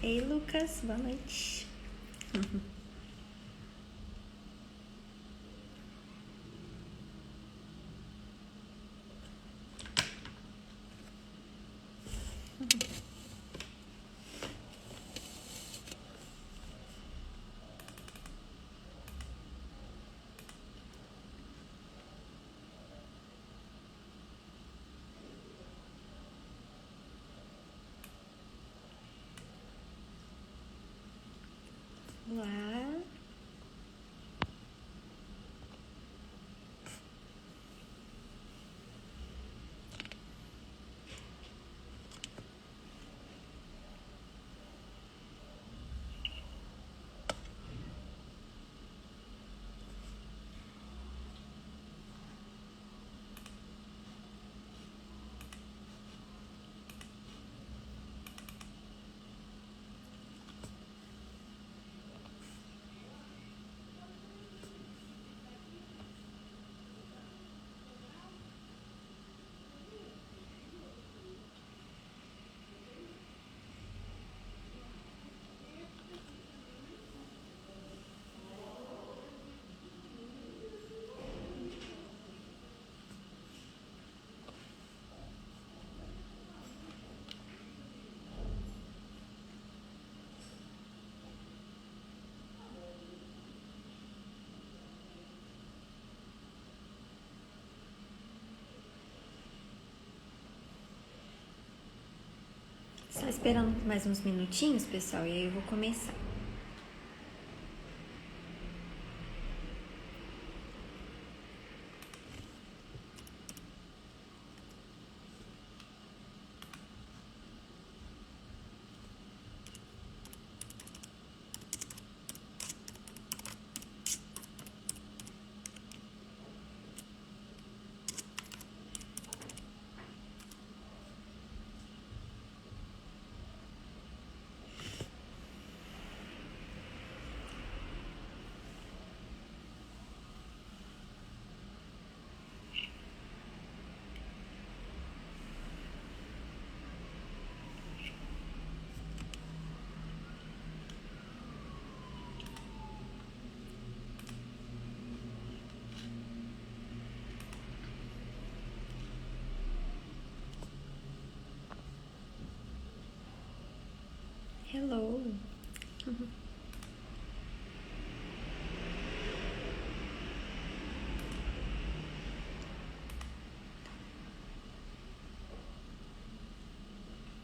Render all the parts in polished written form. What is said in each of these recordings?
Ei, Lucas, boa noite. Olá. Só esperando mais uns minutinhos, pessoal, e aí eu vou começar. Hello.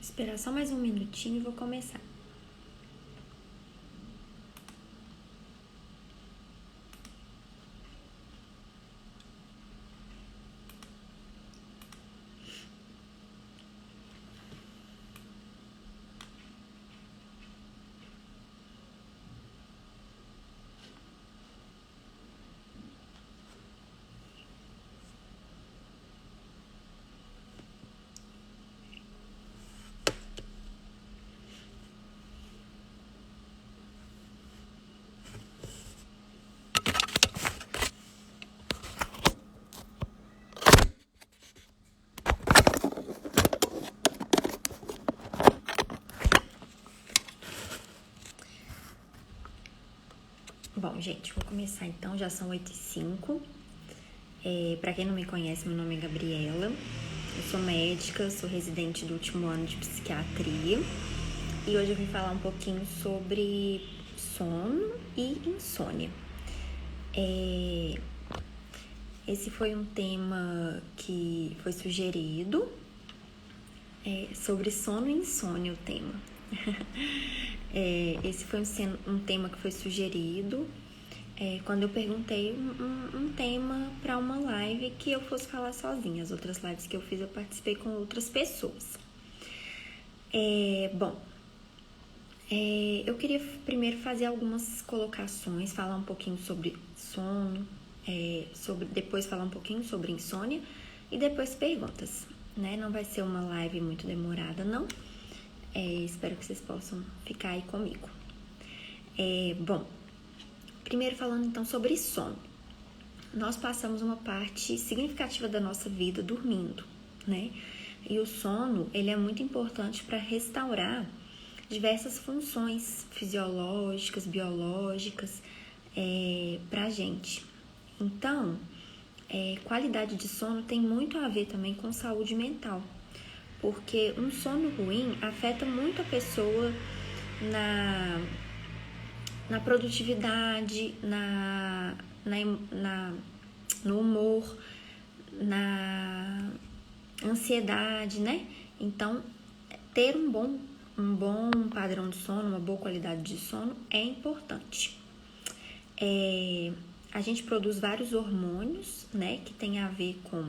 Esperar só mais um minutinho e vou começar. Bom, gente, vou começar então, já são 8h05. Pra quem não me conhece, meu nome é Gabriela, eu sou médica, sou residente do último ano de psiquiatria e hoje eu vim falar um pouquinho sobre sono e insônia. Esse foi um tema que foi sugerido, sobre sono e insônia o tema. Esse foi um tema que foi sugerido quando eu perguntei um tema para uma live que eu fosse falar sozinha. As outras lives que eu fiz, eu participei com outras pessoas. Eu queria primeiro fazer algumas colocações, falar um pouquinho sobre sono, depois falar um pouquinho sobre insônia e depois perguntas, né? Não vai ser uma live muito demorada, não. Espero que vocês possam ficar aí comigo. Primeiro falando então sobre sono. Nós passamos uma parte significativa da nossa vida dormindo, né? E o sono, ele é muito importante para restaurar diversas funções fisiológicas, biológicas pra gente. Então, qualidade de sono tem muito a ver também com saúde mental, porque um sono ruim afeta muito a pessoa na produtividade, no humor, na ansiedade, né? Então, ter um bom padrão de sono, uma boa qualidade de sono é importante. A gente produz vários hormônios, né, que tem a ver com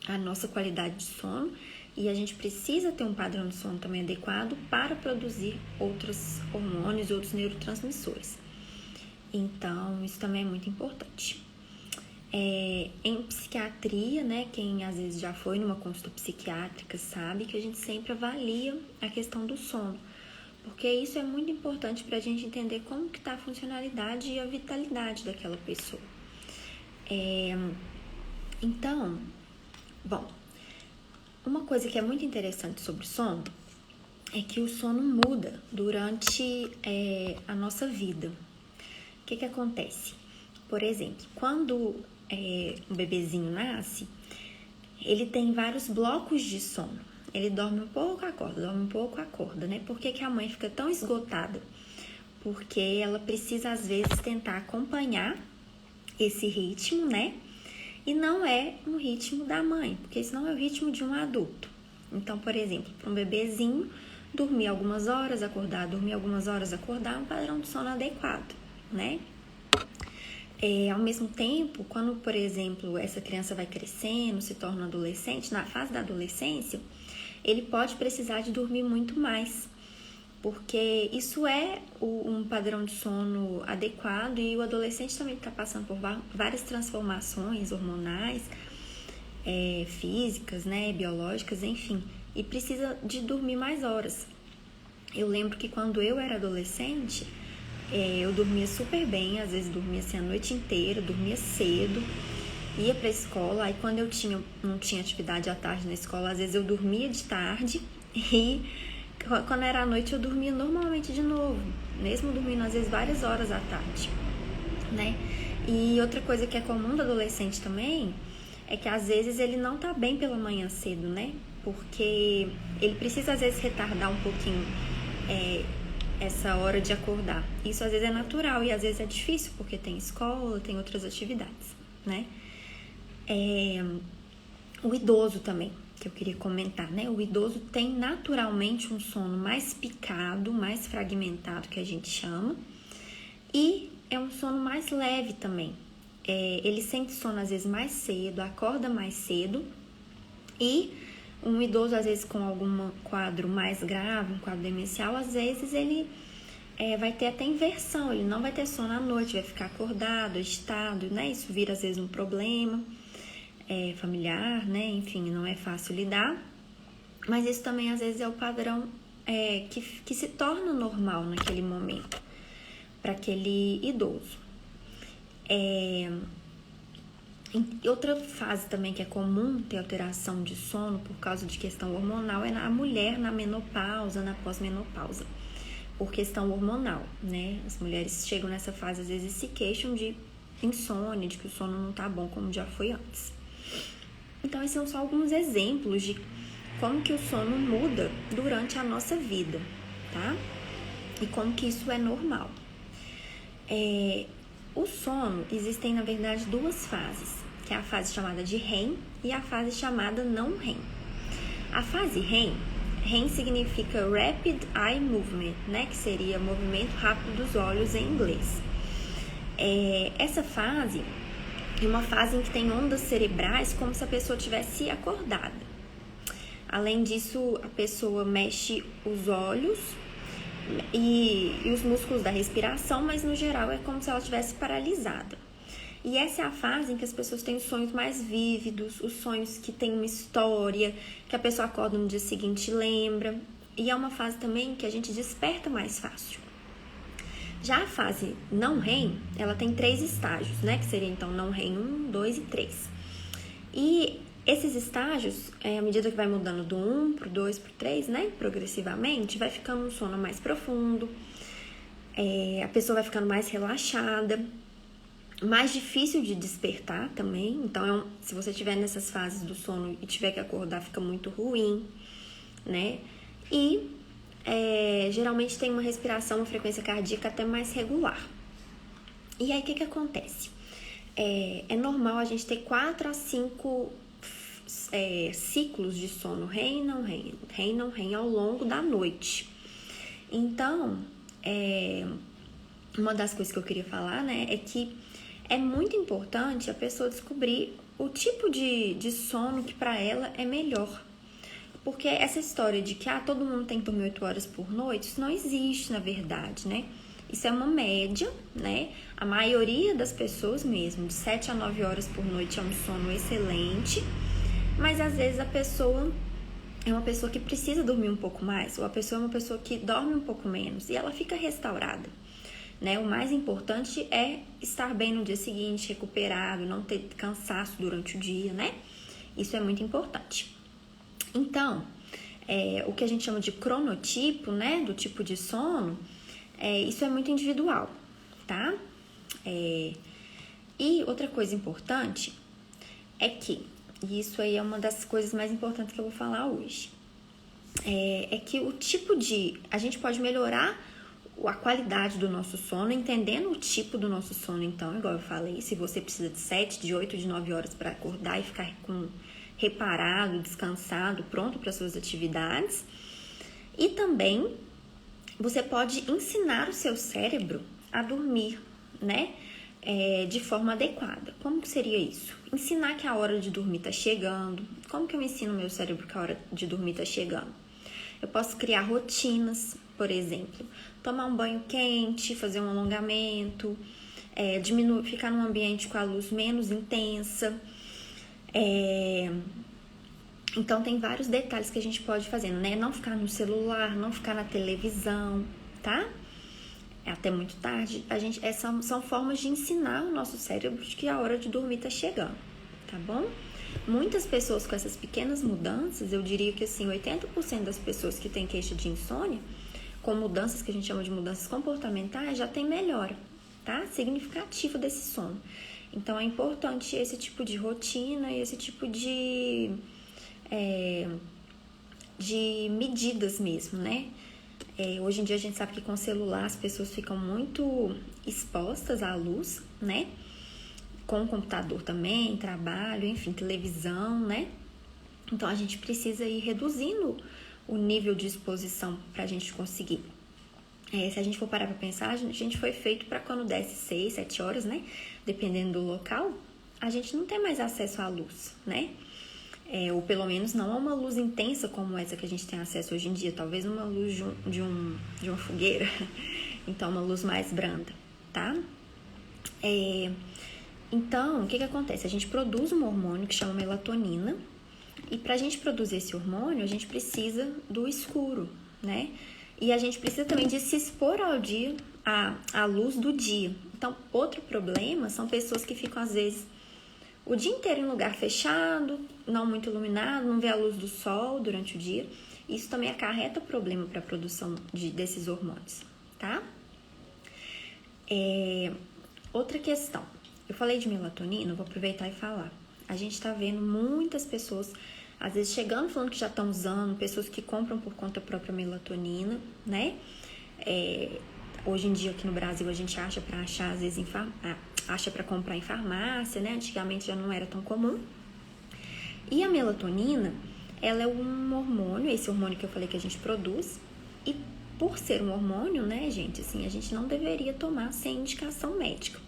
a nossa qualidade de sono, e a gente precisa ter um padrão de sono também adequado para produzir outros hormônios, outros neurotransmissores. Então, isso também é muito importante. Em psiquiatria, né, quem às vezes já foi numa consulta psiquiátrica sabe que a gente sempre avalia a questão do sono, porque isso é muito importante para a gente entender como que está a funcionalidade e a vitalidade daquela pessoa. Então, bom, uma coisa que é muito interessante sobre o sono é que o sono muda durante a nossa vida. O que acontece? Por exemplo, quando um bebezinho nasce, ele tem vários blocos de sono. Ele dorme um pouco, acorda, dorme um pouco, acorda, né? Por que a mãe fica tão esgotada? Porque ela precisa, às vezes, tentar acompanhar esse ritmo, né? E não é um ritmo da mãe, porque isso não é o ritmo de um adulto. Então, por exemplo, para um bebezinho, dormir algumas horas, acordar, dormir algumas horas, acordar, é um padrão de sono adequado, né? Ao mesmo tempo, quando, por exemplo, essa criança vai crescendo, se torna adolescente, na fase da adolescência, ele pode precisar de dormir muito mais, porque isso é um padrão de sono adequado, e o adolescente também está passando por várias transformações hormonais, físicas, né, biológicas, enfim, e precisa de dormir mais horas. Eu lembro que quando eu era adolescente, eu dormia super bem, às vezes dormia assim a noite inteira, dormia cedo, ia pra escola. Aí quando eu não tinha atividade à tarde na escola, às vezes eu dormia de tarde, e quando era à noite eu dormia normalmente de novo, mesmo dormindo às vezes várias horas à tarde, né? E outra coisa que é comum do adolescente também é que às vezes ele não tá bem pela manhã cedo, né? Porque ele precisa às vezes retardar um pouquinho essa hora de acordar. Isso às vezes é natural e às vezes é difícil, porque tem escola, tem outras atividades, né? O idoso também, que eu queria comentar, né? O idoso tem naturalmente um sono mais picado, mais fragmentado, que a gente chama, e é um sono mais leve também. Ele sente sono às vezes mais cedo, acorda mais cedo, e um idoso, às vezes, com algum quadro mais grave, um quadro demencial, às vezes ele vai ter até inversão, ele não vai ter sono à noite, vai ficar acordado, agitado, né? Isso vira, às vezes, um problema familiar, né? Enfim, não é fácil lidar, mas isso também, às vezes, é o padrão que se torna normal naquele momento, para aquele idoso. Outra fase também que é comum ter alteração de sono por causa de questão hormonal é a mulher na menopausa, na pós-menopausa, por questão hormonal, né? As mulheres chegam nessa fase, às vezes se queixam de insônia, de que o sono não tá bom como já foi antes. Então, esses são só alguns exemplos de como que o sono muda durante a nossa vida, tá? E como que isso é normal. O sono, existem na verdade duas fases, que é a fase chamada de REM e a fase chamada não REM. A fase REM significa Rapid Eye Movement, né, que seria movimento rápido dos olhos em inglês. Essa fase é uma fase em que tem ondas cerebrais como se a pessoa tivesse acordada. Além disso, a pessoa mexe os olhos e os músculos da respiração, mas no geral é como se ela estivesse paralisada. E essa é a fase em que as pessoas têm os sonhos mais vívidos, os sonhos que têm uma história, que a pessoa acorda no dia seguinte e lembra. E é uma fase também que a gente desperta mais fácil. Já a fase não REM, ela tem 3 estágios, né? Que seria então não REM 1, 2 e 3. E Esses estágios, à medida que vai mudando do 1 pro 2 pro 3, né, progressivamente, vai ficando um sono mais profundo, a pessoa vai ficando mais relaxada, mais difícil de despertar também. Então, se você estiver nessas fases do sono e tiver que acordar, fica muito ruim, né? E geralmente tem uma respiração, uma frequência cardíaca até mais regular. E aí, o que acontece? É normal a gente ter 4 a 5 ciclos de sono REM, não REM, REM, não REM ao longo da noite. Então, uma das coisas que eu queria falar, né, é que é muito importante a pessoa descobrir o tipo de sono que para ela é melhor. Porque essa história de que todo mundo tem que dormir 8 horas por noite, isso não existe na verdade, né? Isso é uma média, né? A maioria das pessoas mesmo, de 7 a 9 horas por noite é um sono excelente, mas às vezes a pessoa é uma pessoa que precisa dormir um pouco mais, ou a pessoa é uma pessoa que dorme um pouco menos e ela fica restaurada. Né? O mais importante é estar bem no dia seguinte, recuperado, não ter cansaço durante o dia, né? Isso é muito importante. Então, o que a gente chama de cronotipo, né? Do tipo de sono, isso é muito individual, tá? E outra coisa importante é que, e isso aí é uma das coisas mais importantes que eu vou falar hoje, é que o tipo de... A gente pode melhorar a qualidade do nosso sono, entendendo o tipo do nosso sono. Então, igual eu falei, se você precisa de 7, de 8, de 9 horas para acordar e ficar reparado, descansado, pronto para suas atividades. E também você pode ensinar o seu cérebro a dormir, né? De forma adequada. Como que seria isso? Ensinar que a hora de dormir está chegando. Como que eu ensino o meu cérebro que a hora de dormir está chegando? Eu posso criar rotinas, por exemplo, tomar um banho quente, fazer um alongamento, ficar num ambiente com a luz menos intensa. Então, tem vários detalhes que a gente pode fazer, né? Não ficar no celular, não ficar na televisão, tá? Até muito tarde. São formas de ensinar o nosso cérebro de que a hora de dormir tá chegando, tá bom? Muitas pessoas com essas pequenas mudanças, eu diria que assim, 80% das pessoas que têm queixa de insônia, com mudanças que a gente chama de mudanças comportamentais, já tem melhora, tá? Significativa desse sono. Então, é importante esse tipo de rotina e esse tipo de medidas mesmo, né? Hoje em dia a gente sabe que com o celular as pessoas ficam muito expostas à luz, né? Com o computador também, trabalho, enfim, televisão, né? Então a gente precisa ir reduzindo o nível de exposição para a gente conseguir. Se a gente for parar para pensar, a gente foi feito para quando desce 6, 7 horas, né? Dependendo do local, a gente não tem mais acesso à luz, né? Ou pelo menos não a uma luz intensa como essa que a gente tem acesso hoje em dia, talvez uma luz de uma fogueira, então uma luz mais branda, tá? Então, o que acontece? A gente produz um hormônio que chama melatonina, e pra gente produzir esse hormônio, a gente precisa do escuro, né? E a gente precisa também de se expor ao dia, à luz do dia. Então, outro problema são pessoas que ficam, às vezes, o dia inteiro em lugar fechado, não muito iluminado, não vê a luz do sol durante o dia. Isso também acarreta problema para a produção desses hormônios, tá? Outra questão. Eu falei de melatonina, vou aproveitar e falar. A gente tá vendo muitas pessoas, às vezes chegando falando que já estão usando, pessoas que compram por conta própria melatonina, né? Hoje em dia aqui no Brasil a gente acha para achar, às vezes, acha para comprar em farmácia, né? Antigamente já não era tão comum. E a melatonina, ela é um hormônio, esse hormônio que eu falei que a gente produz, e por ser um hormônio, né, gente, assim, a gente não deveria tomar sem indicação médica.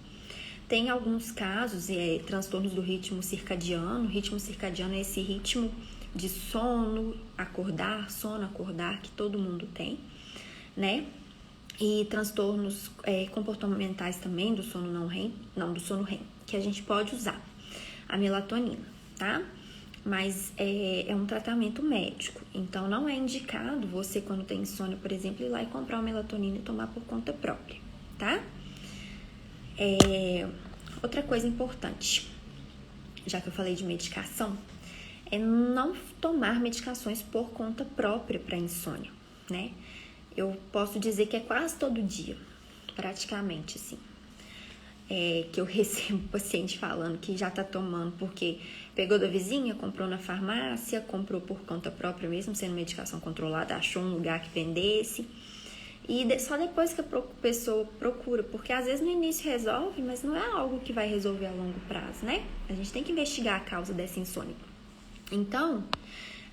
Tem alguns casos, transtornos do ritmo circadiano. O ritmo circadiano é esse ritmo de sono, acordar, que todo mundo tem, né? E transtornos comportamentais também do sono do sono REM, que a gente pode usar a melatonina, tá? Mas é um tratamento médico, então não é indicado você, quando tem insônia, por exemplo, ir lá e comprar uma melatonina e tomar por conta própria, tá? Outra coisa importante, já que eu falei de medicação, é não tomar medicações por conta própria para insônia, né? Eu posso dizer que é quase todo dia, praticamente, assim. Que eu recebo paciente falando que já tá tomando porque pegou da vizinha, comprou na farmácia, comprou por conta própria mesmo, sendo medicação controlada, achou um lugar que vendesse. E só depois que a pessoa procura, porque às vezes no início resolve, mas não é algo que vai resolver a longo prazo, né? A gente tem que investigar a causa dessa insônia. Então,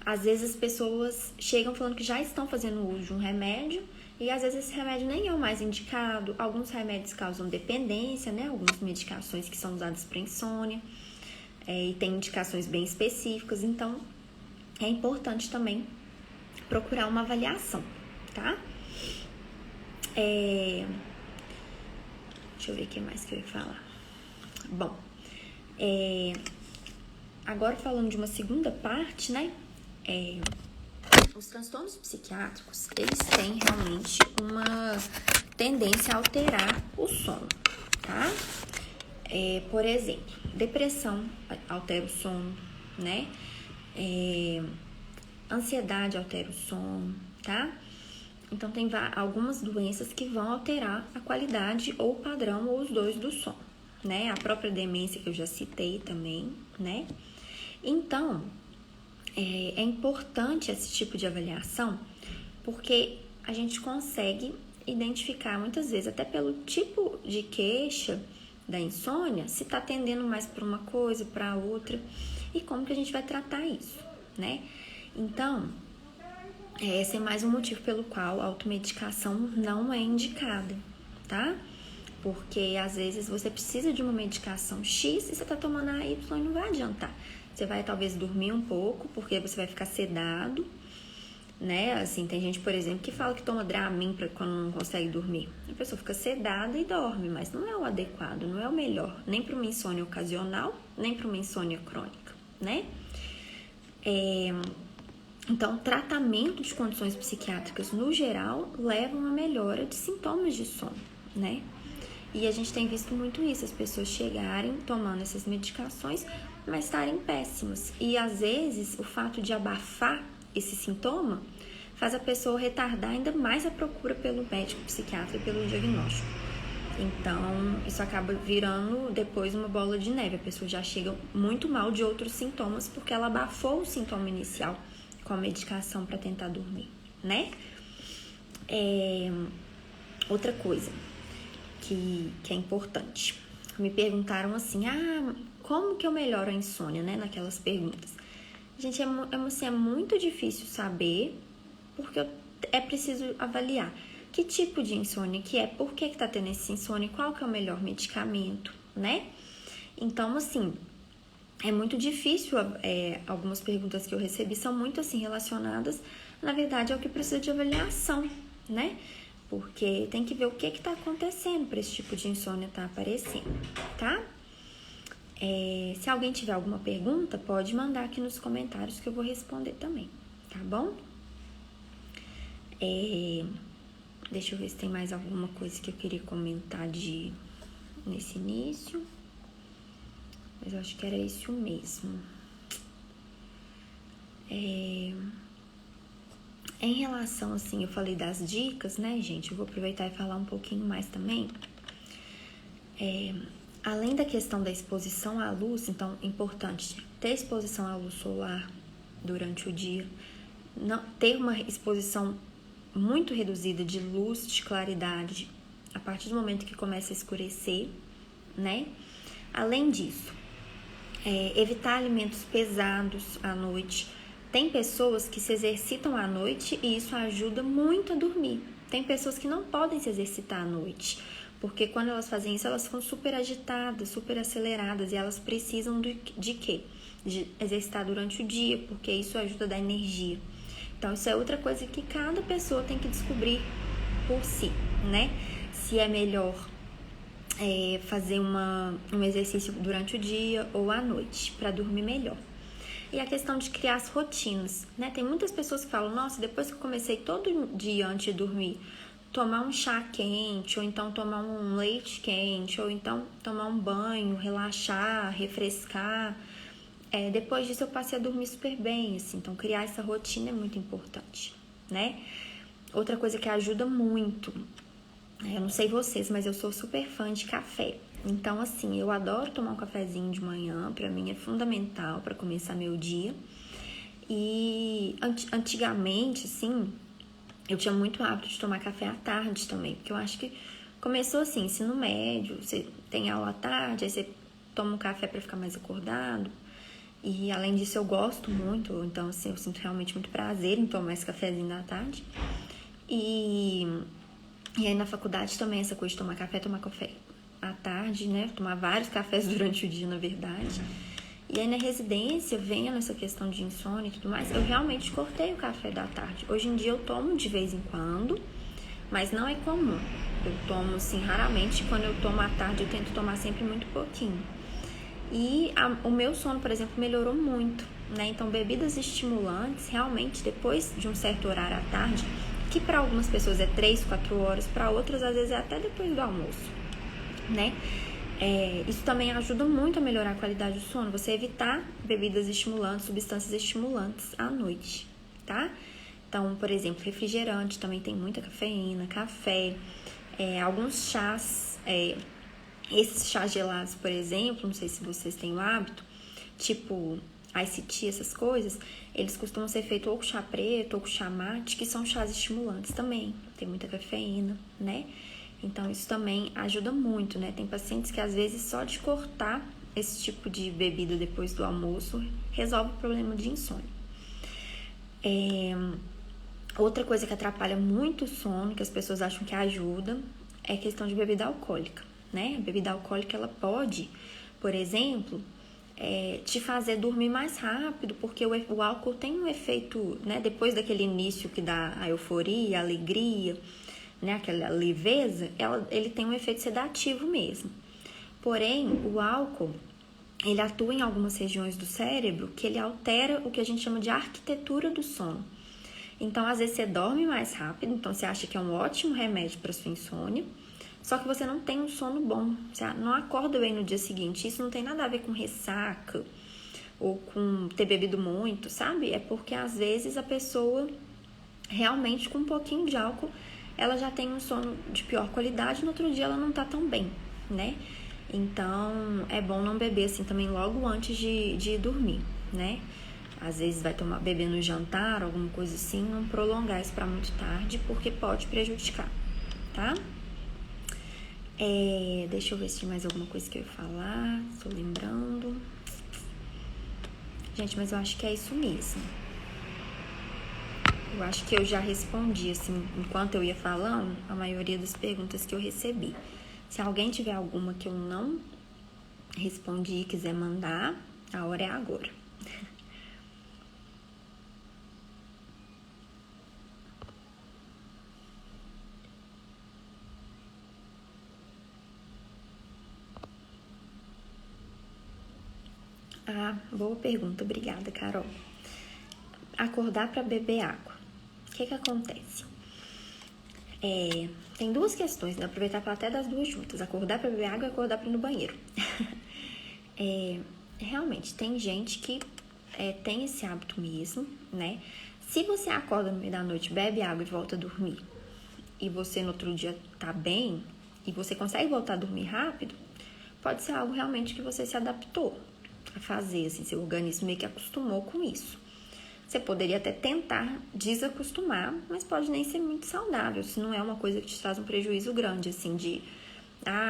às vezes as pessoas chegam falando que já estão fazendo uso de um remédio e às vezes esse remédio nem é o mais indicado. Alguns remédios causam dependência, né? Algumas medicações que são usadas para insônia e tem indicações bem específicas. Então, é importante também procurar uma avaliação, tá? Deixa eu ver o que mais que eu ia falar. Bom, agora falando de uma segunda parte, né? Os transtornos psiquiátricos, eles têm realmente uma tendência a alterar o sono, tá? Por exemplo, depressão altera o sono, né? Ansiedade altera o sono, tá? Então, tem algumas doenças que vão alterar a qualidade ou o padrão ou os dois do sono, né? A própria demência que eu já citei também, né? Então, é importante esse tipo de avaliação porque a gente consegue identificar muitas vezes, até pelo tipo de queixa da insônia, se está tendendo mais para uma coisa, para outra e como que a gente vai tratar isso, né? Então, esse é mais um motivo pelo qual a automedicação não é indicada, tá? Porque às vezes você precisa de uma medicação X e você tá tomando a Y e não vai adiantar. Você vai talvez dormir um pouco, porque você vai ficar sedado, né? Assim, tem gente, por exemplo, que fala que toma Dramin pra quando não consegue dormir. A pessoa fica sedada e dorme, mas não é o adequado, não é o melhor, nem para uma insônia ocasional, nem para uma insônia crônica, né? Então, tratamento de condições psiquiátricas no geral levam a melhora de sintomas de sono, né? E a gente tem visto muito isso, as pessoas chegarem tomando essas medicações, mas estarem péssimas. E às vezes o fato de abafar esse sintoma faz a pessoa retardar ainda mais a procura pelo médico psiquiatra e pelo diagnóstico. Então, isso acaba virando depois uma bola de neve. A pessoa já chega muito mal de outros sintomas porque ela abafou o sintoma inicial com a medicação para tentar dormir, né? Outra coisa que é importante. Me perguntaram assim, como que eu melhoro a insônia, né? Naquelas perguntas. Gente, é muito difícil saber, porque é preciso avaliar que tipo de insônia que é, por que tá tendo esse insônia, qual que é o melhor medicamento, né? Então, assim, é muito difícil, algumas perguntas que eu recebi são muito, assim, relacionadas, na verdade, ao que precisa de avaliação, né? Porque tem que ver o que tá acontecendo para esse tipo de insônia tá aparecendo, tá? Se alguém tiver alguma pergunta, pode mandar aqui nos comentários que eu vou responder também, tá bom? Deixa eu ver se tem mais alguma coisa que eu queria comentar nesse início. Mas eu acho que era isso mesmo. Em relação, assim, eu falei das dicas, né, gente? Eu vou aproveitar e falar um pouquinho mais também. Além da questão da exposição à luz, então é importante ter exposição à luz solar durante o dia, não ter uma exposição muito reduzida de luz, de claridade, a partir do momento que começa a escurecer, né? Além disso, evitar alimentos pesados à noite. Tem pessoas que se exercitam à noite e isso ajuda muito a dormir. Tem pessoas que não podem se exercitar à noite, porque quando elas fazem isso, elas ficam super agitadas, super aceleradas e elas precisam de quê? De exercitar durante o dia, porque isso ajuda a dar energia. Então, isso é outra coisa que cada pessoa tem que descobrir por si, né? Se é melhor fazer um exercício durante o dia ou à noite, para dormir melhor. E a questão de criar as rotinas, né? Tem muitas pessoas que falam, nossa, depois que eu comecei todo dia antes de dormir, tomar um chá quente, ou então tomar um leite quente, ou então tomar um banho, relaxar, refrescar, Depois disso eu passei a dormir super bem, assim, então criar essa rotina é muito importante, né? Outra coisa que ajuda muito, eu não sei vocês, mas eu sou super fã de café. Então, assim, eu adoro tomar um cafezinho de manhã, pra mim é fundamental pra começar meu dia. E antigamente, assim, eu tinha muito hábito de tomar café à tarde também, porque eu acho que começou assim, ensino médio, você tem aula à tarde, aí você toma um café pra ficar mais acordado. E além disso eu gosto muito, então assim, eu sinto realmente muito prazer em tomar esse cafezinho da tarde. E aí na faculdade também essa coisa de tomar café à tarde, né? Tomar vários cafés durante o dia, na verdade. E aí na residência, vendo essa questão de insônia e tudo mais, eu realmente cortei o café da tarde. Hoje em dia eu tomo de vez em quando, mas não é comum. Eu tomo, assim, raramente. Quando eu tomo à tarde, eu tento tomar sempre muito pouquinho. E o meu sono, por exemplo, melhorou muito, né? Então, bebidas estimulantes, realmente, depois de um certo horário à tarde, que para algumas pessoas é 3, 4 horas, para outras, às vezes, é até depois do almoço, né? Isso também ajuda muito a melhorar a qualidade do sono, você evitar bebidas estimulantes, substâncias estimulantes à noite, tá? Então, por exemplo, refrigerante também tem muita cafeína, café, alguns chás, esses chás gelados, por exemplo, não sei se vocês têm o hábito, tipo Ice Tea, essas coisas, eles costumam ser feitos ou com chá preto ou com chá mate, que são chás estimulantes também, tem muita cafeína, né? Então, isso também ajuda muito, né? Tem pacientes que, às vezes, só de cortar esse tipo de bebida depois do almoço, resolve o problema de insônia. Outra coisa que atrapalha muito o sono, que as pessoas acham que ajuda, é a questão de bebida alcoólica, né? A bebida alcoólica, ela pode, por exemplo, te fazer dormir mais rápido, porque o álcool tem um efeito, né? Depois daquele início que dá a euforia, a alegria, né? Aquela leveza, ele tem um efeito sedativo mesmo. Porém, o álcool, ele atua em algumas regiões do cérebro que ele altera o que a gente chama de arquitetura do sono. Então, às vezes, você dorme mais rápido, então você acha que é um ótimo remédio para sua insônia, só que você não tem um sono bom, você não acorda bem no dia seguinte. Isso não tem nada a ver com ressaca ou com ter bebido muito, sabe? É porque, às vezes, a pessoa realmente, com um pouquinho de álcool, ela já tem um sono de pior qualidade, no outro dia ela não tá tão bem, né? Então, é bom não beber assim também logo antes de ir dormir, né? Às vezes vai beber no jantar, alguma coisa assim, não prolongar isso pra muito tarde, porque pode prejudicar, tá? Deixa eu ver se tem mais alguma coisa que eu ia falar, tô lembrando. Gente, mas eu acho que é isso mesmo. Eu acho que eu já respondi, assim, enquanto eu ia falando, a maioria das perguntas que eu recebi. Se alguém tiver alguma que eu não respondi e quiser mandar, a hora é agora. Boa pergunta, obrigada, Carol. Acordar para beber água. O que acontece? Tem duas questões, né? Aproveitar para até das duas juntas. Acordar para beber água e acordar para ir no banheiro. Realmente, tem gente que tem esse hábito mesmo, né? Se você acorda no meio da noite, bebe água e volta a dormir, e você no outro dia tá bem, e você consegue voltar a dormir rápido, pode ser algo realmente que você se adaptou a fazer, assim, seu organismo meio que acostumou com isso. Você poderia até tentar desacostumar, mas pode nem ser muito saudável, se não é uma coisa que te traz um prejuízo grande, assim, de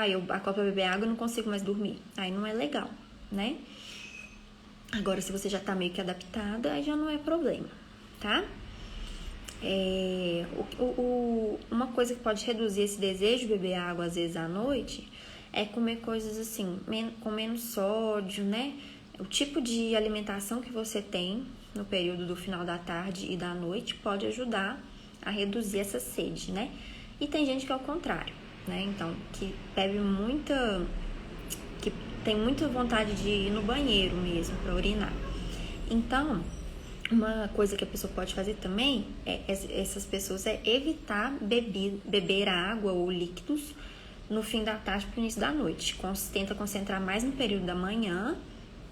eu acordo pra beber água e não consigo mais dormir. Aí não é legal, né? Agora, se você já tá meio que adaptada, aí já não é problema, tá? Uma coisa que pode reduzir esse desejo de beber água, às vezes, à noite, é comer coisas assim, com menos sódio, né? O tipo de alimentação que você tem no período do final da tarde e da noite pode ajudar a reduzir essa sede, né? E tem gente que é o contrário, né? Então, que tem muita vontade de ir no banheiro mesmo para urinar. Então, uma coisa que a pessoa pode fazer também essas pessoas evitar beber água ou líquidos no fim da tarde para o início da noite. Tenta concentrar mais no período da manhã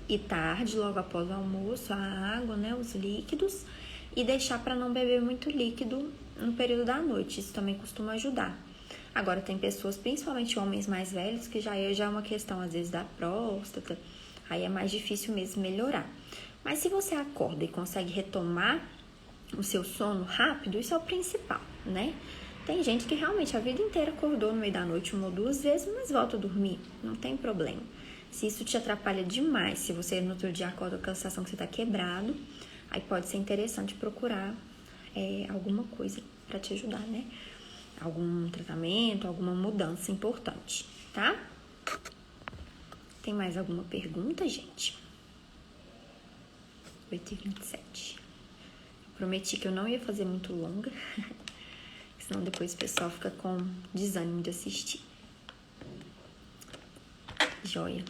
ir tarde, logo após o almoço, a água, né, os líquidos, e deixar para não beber muito líquido no período da noite. Isso também costuma ajudar. Agora, tem pessoas, principalmente homens mais velhos, que já é uma questão, às vezes, da próstata. Aí é mais difícil mesmo melhorar. Mas se você acorda e consegue retomar o seu sono rápido, isso é o principal, né? Tem gente que realmente a vida inteira acordou no meio da noite 1 ou 2 vezes, mas volta a dormir, não tem problema. Se isso te atrapalha demais, se você no outro dia acorda com a sensação que você está quebrado, aí pode ser interessante procurar alguma coisa para te ajudar, né? Algum tratamento, alguma mudança importante, tá? Tem mais alguma pergunta, gente? 8h27. Prometi que eu não ia fazer muito longa, senão depois o pessoal fica com desânimo de assistir. Joia.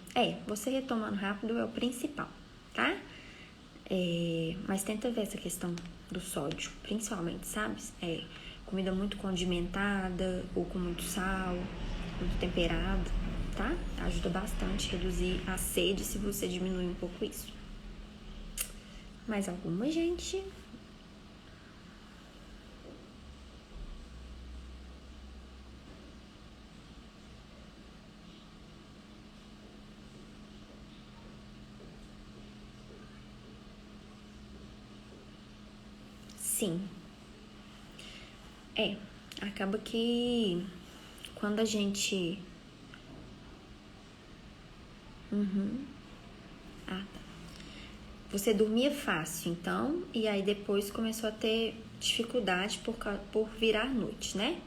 Você retomando rápido é o principal, tá? Mas tenta ver essa questão do sódio, principalmente, sabe? Comida muito condimentada ou com muito sal, muito temperada, tá? Ajuda bastante a reduzir a sede se você diminuir um pouco isso. Mais alguma, gente? Sim. Acaba que quando a gente... tá. Você dormia fácil, então, e aí depois começou a ter dificuldade por virar noite, né?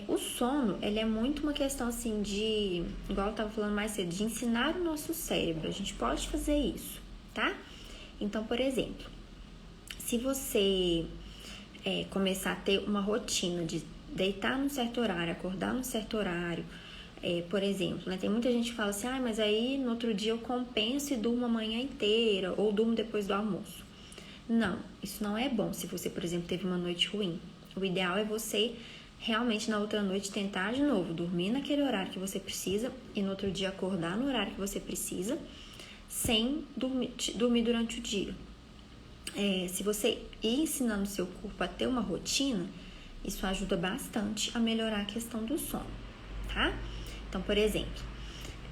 O sono, ele é muito uma questão, assim, de... Igual eu tava falando mais cedo, de ensinar o nosso cérebro. A gente pode fazer isso, tá? Então, por exemplo, se você começar a ter uma rotina de deitar num certo horário, acordar num certo horário, por exemplo, né? Tem muita gente que fala assim, mas aí no outro dia eu compenso e durmo a manhã inteira, ou durmo depois do almoço. Não, isso não é bom se você, por exemplo, teve uma noite ruim. O ideal é você realmente na outra noite tentar de novo, dormir naquele horário que você precisa e no outro dia acordar no horário que você precisa, sem dormir durante o dia. Se você ir ensinando o seu corpo a ter uma rotina, isso ajuda bastante a melhorar a questão do sono, tá? Então, por exemplo,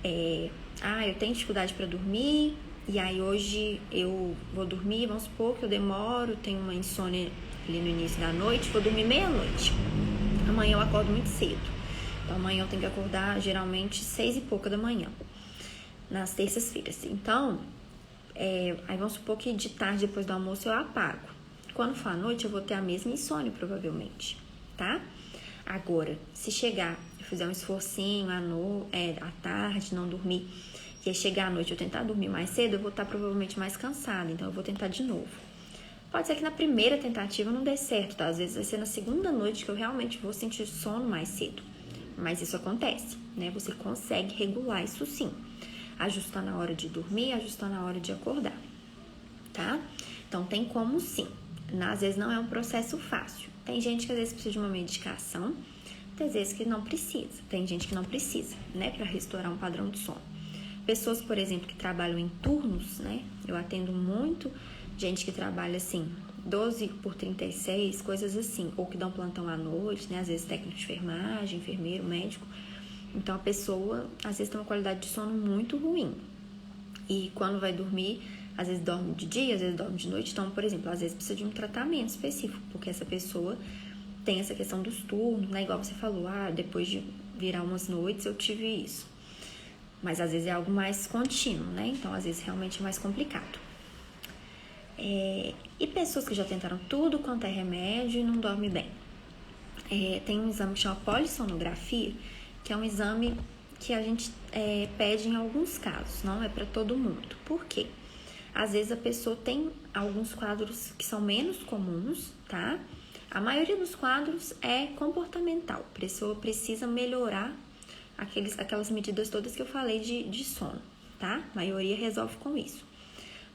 eu tenho dificuldade para dormir, e aí hoje eu vou dormir, vamos supor que eu demoro, tenho uma insônia ali no início da noite, vou dormir meia-noite. Amanhã eu acordo muito cedo. Então, amanhã eu tenho que acordar geralmente 6 e pouca da manhã, nas terças-feiras. Então, aí vamos supor que de tarde, depois do almoço, eu apago. Quando for à noite, eu vou ter a mesma insônia, provavelmente, tá? Agora, se chegar, eu fizer um esforcinho à tarde, não dormir, e aí chegar à noite eu tentar dormir mais cedo, eu vou estar provavelmente mais cansada, então eu vou tentar de novo. Pode ser que na primeira tentativa não dê certo, tá? Às vezes vai ser na segunda noite que eu realmente vou sentir sono mais cedo. Mas isso acontece, né? Você consegue regular isso sim. Ajustar na hora de dormir, ajustar na hora de acordar, tá? Então, tem como sim. Às vezes não é um processo fácil. Tem gente que às vezes precisa de uma medicação, tem vezes que não precisa. Tem gente que não precisa, né? Para restaurar um padrão de sono. Pessoas, por exemplo, que trabalham em turnos, né? Eu atendo muito gente que trabalha assim, 12 por 36, coisas assim. Ou que dão plantão à noite, né? Às vezes técnico de enfermagem, enfermeiro, médico. Então, a pessoa, às vezes, tem uma qualidade de sono muito ruim. E quando vai dormir, às vezes dorme de dia, às vezes dorme de noite. Então, por exemplo, às vezes precisa de um tratamento específico, porque essa pessoa tem essa questão dos turnos, né? Igual você falou, depois de virar umas noites eu tive isso. Mas, às vezes, é algo mais contínuo, né? Então, às vezes, realmente é mais complicado. E pessoas que já tentaram tudo quanto é remédio e não dormem bem. Tem um exame que chama polissonografia, que é um exame que a gente pede em alguns casos, não é para todo mundo. Por quê? Às vezes a pessoa tem alguns quadros que são menos comuns, tá? A maioria dos quadros é comportamental. A pessoa precisa melhorar aquelas medidas todas que eu falei de sono, tá? A maioria resolve com isso.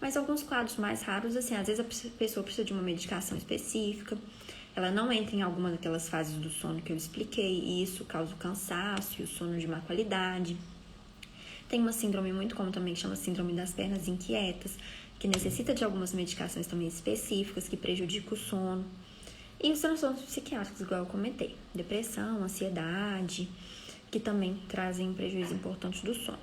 Mas alguns quadros mais raros, assim, às vezes a pessoa precisa de uma medicação específica, ela não entra em alguma daquelas fases do sono que eu expliquei, e isso causa o cansaço e o sono de má qualidade. Tem uma síndrome muito comum também que chama síndrome das pernas inquietas, que necessita de algumas medicações também específicas que prejudicam o sono. E os transtornos psiquiátricos, igual eu comentei, depressão, ansiedade, que também trazem um prejuízo importante do sono,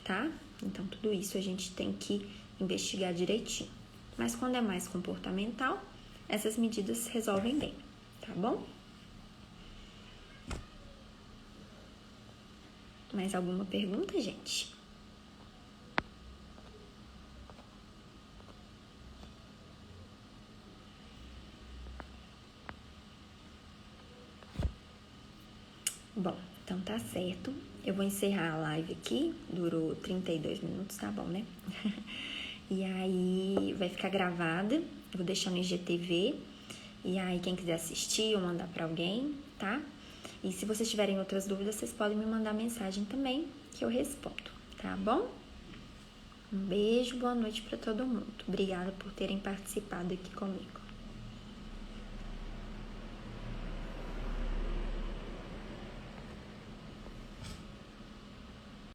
tá? Então, tudo isso a gente tem que investigar direitinho. Mas quando é mais comportamental, essas medidas resolvem bem, tá bom? Mais alguma pergunta, gente? Bom, então tá certo. Eu vou encerrar a live aqui, durou 32 minutos, tá bom, né? E aí vai ficar gravada, vou deixar no IGTV. E aí quem quiser assistir ou mandar pra alguém, tá? E se vocês tiverem outras dúvidas, vocês podem me mandar mensagem também, que eu respondo, tá bom? Um beijo, boa noite pra todo mundo. Obrigada por terem participado aqui comigo.